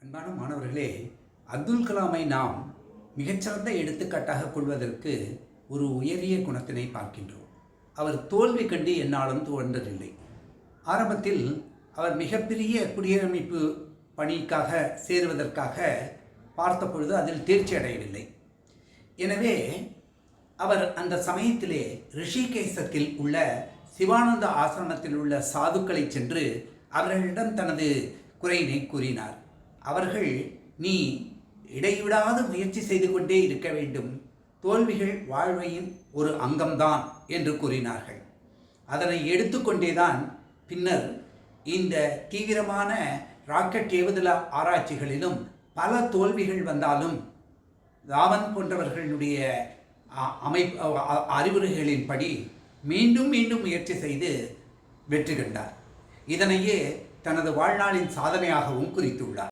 அன்பான மாணவர்களே, அப்துல் கலாமை நாம் மிகச்சிறந்த எடுத்துக்காட்டாக கொள்வதற்கு ஒரு உயரிய குணத்தினை பார்க்கின்றோம். அவர் தோல்வி கண்டு எந்நாளும் துவண்டதில்லை. ஆரம்பத்தில் அவர் மிகப்பெரிய குடியரமைப்பு பணிக்காக சேருவதற்காக பார்த்தபொழுது அதில் தேர்ச்சி அடையவில்லை. எனவே அவர் அந்த சமயத்திலே ரிஷிகேசத்தில் உள்ள சிவானந்த ஆசிரமத்தில் உள்ள சாதுக்களை சென்று அவர்களிடம் தனது குறையினை கூறினார். அவர்கள், நீ இடைவிடாது முயற்சி செய்து கொண்டே இருக்க வேண்டும், தோல்விகள் வாழ்வையின் ஒரு அங்கம்தான் என்று கூறினார்கள். அதனை எடுத்துக்கொண்டேதான் பின்னர் இந்த தீவிரமான ராக்கெட் ஏவுதள ஆராய்ச்சிகளிலும் பல தோல்விகள் வந்தாலும் ராவன் போன்றவர்களுடைய அறிவுரைகளின்படி மீண்டும் மீண்டும் முயற்சி செய்து வெற்றி கண்டார். இதனையே தனது வாழ்நாளின் சாதனையாகவும் குறித்துள்ளார்.